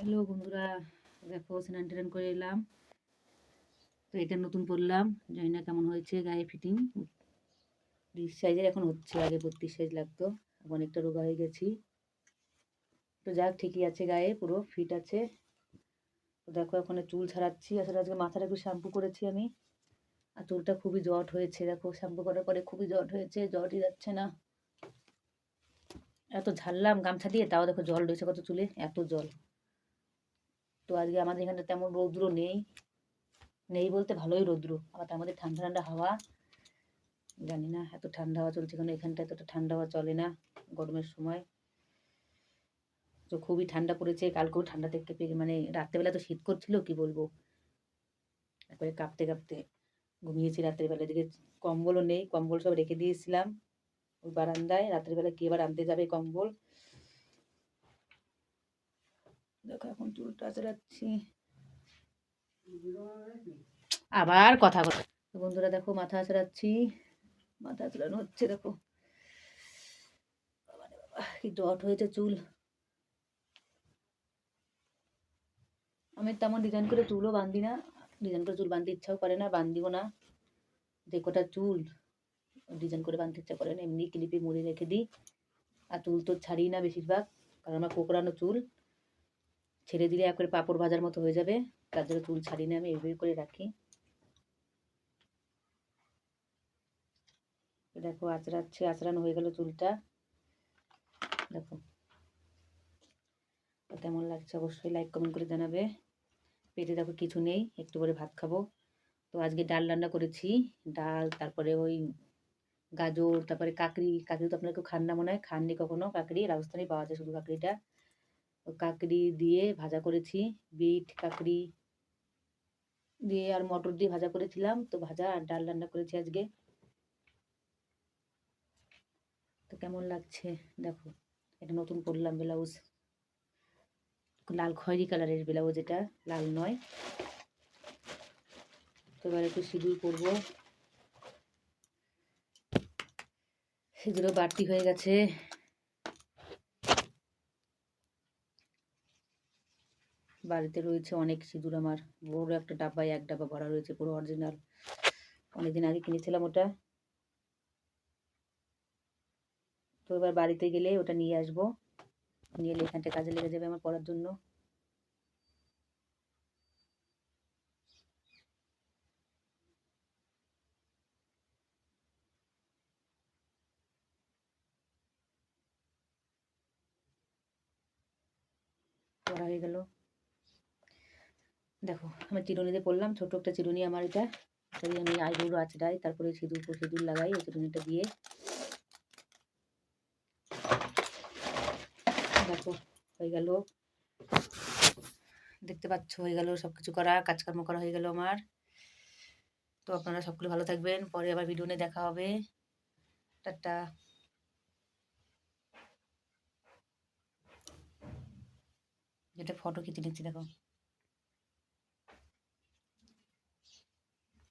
Hello বন্ধুরা, দেখো স্নান টান করে এলাম। তো এটা নতুন পরলাম, জানি না কেমন হয়েছে। গায়ে ফিটিং 20 সাইজের এখন হচ্ছে, আগে 32 সাইজ লাগতো। অনেকটা রোগা হয়ে গেছি। তো যাক, ঠিকই আছে, গায়ে পুরো ফিট আছে। তো দেখো ওখানে চুল ছাড়াচ্ছি। আসলে আজকে মাথাটা একটু শ্যাম্পু করেছি আমি, আর চুলটা খুবই জট হয়েছে। দেখো শ্যাম্পু করার পরে খুবই জট হয়েছে, জটই যাচ্ছে না। এত ঝাড়লাম গামছা দিয়ে, তাও দেখো জল রয়েছে কত চুলে, এত জল। তো আজকে আমাদের এখানে তেমন রৌদ্র নেই, নেই বলতে ভালোই রৌদ্র, আবার তার মধ্যে ঠান্ডা ঠান্ডা হাওয়া। জানি না এত ঠান্ডা হাওয়া চলছে কেন, এখানটা এতটা ঠান্ডা হাওয়া চলে না গরমের সময়। তো খুবই ঠান্ডা পড়েছে, কালকেও ঠান্ডা থেকে মানে রাত্রেবেলা তো শীত করছিল, কি বলবো, একবারে কাঁপতে কাঁপতে ঘুমিয়েছি রাত্রেবেলা। এদিকে কম্বলও নেই, কম্বল সব রেখে দিয়েছিলাম ওই বারান্দায়। রাত্রেবেলা কে এবার আনতে যাবে কম্বল। দেখো এখন চুলটা আঁচড়াচ্ছি, আবার কথা বল। বন্ধুরা দেখো মাথা আঁচড়াচ্ছি, মাথা আঁচড়ানো হচ্ছে। দেখো কি জট হয়েছে চুল। আমি তেমন ডিজাইন করে চুলও বাঁধি না, ডিজাইন করে চুল বাঁধতে ইচ্ছাও করে না, বাঁধিও না। যে কটা চুল ডিজাইন করে বাঁধতে ইচ্ছা করে না, এমনি ক্লিপে মুড়ে রেখে দিই। আর চুল তো ছাড়ি না বেশিরভাগ, কারণ আমার কোকড়ানো চুল, ছেড়ে দিলে একবারে পাঁপড় ভাজার মতো হয়ে যাবে। তার জন্য চুল ছাড়ি না, আমি এইভাবে করে রাখি। দেখো আঁচড়াচ্ছে, আঁচড়ানো হয়ে গেল চুলটা। দেখো কেমন লাগছে অবশ্যই লাইক কমেন্ট করে জানাবে। পেটে দেখো কিছু নেই, একটু করে ভাত খাবো। তো আজকে ডাল রান্না করেছি, ডাল, তারপরে ওই গাজর, তারপরে কাকড়ি। কাকড়ি তো আপনারা কেউ খান না মনে হয়, খাননি কখনো কাকড়ি, রাজস্থানে পাওয়া যায় শুধু কাকড়িটা। কাকড়ি দিয়ে ভাজা করেছি, বিট কাকড়ি দিয়ে আর মটর দিয়ে ভাজা করেছিলাম। তো ভাজা আর ডাল রান্না করেছি আজকে। তো কেমন লাগছে দেখো। এটা নতুন পরলাম ব্লাউজ, লাল খয়েরি কালারের ব্লাউজ, এটা লাল নয়। তো এবার একটু সিঁদুর পরবো, সিঁদুরও বাড়তি হয়ে গেছে। বাড়িতে রয়েছে অনেক সিঁদুর, আমার বড় একটা ডাব্বায় 1 ডাব্বা ভরা রয়েছে, পুরো অরিজিনাল। অনেকদিন আগে কিনেছিলাম ওটা। তো এবার বাড়িতে গেলে ওটা নিয়ে আসবো, নিয়ে এলে এখানটা কাজে লেগে যাবে আমার পড়ার জন্য। পড়া হয়ে গেল। দেখো আমি চিরুনিতে পরলাম, ছোট একটা চিরুনি আমার এটা। তাই আমি আইবুড়ো আঁচড়াই, তারপরে সিঁদুর লাগাই এই চিরুনিটা দিয়ে। দেখো হয়ে গেল, দেখতে পাচ্ছ হয়ে গেল, সবকিছু করা, কাজকর্ম করা হয়ে গেল আমার। তো আপনারা সকলে ভালো থাকবেন, পরে আবার ভিডিও নিয়ে দেখা হবে। টাটা। যেটা ফটো খিঁচে নিচ্ছি দেখো।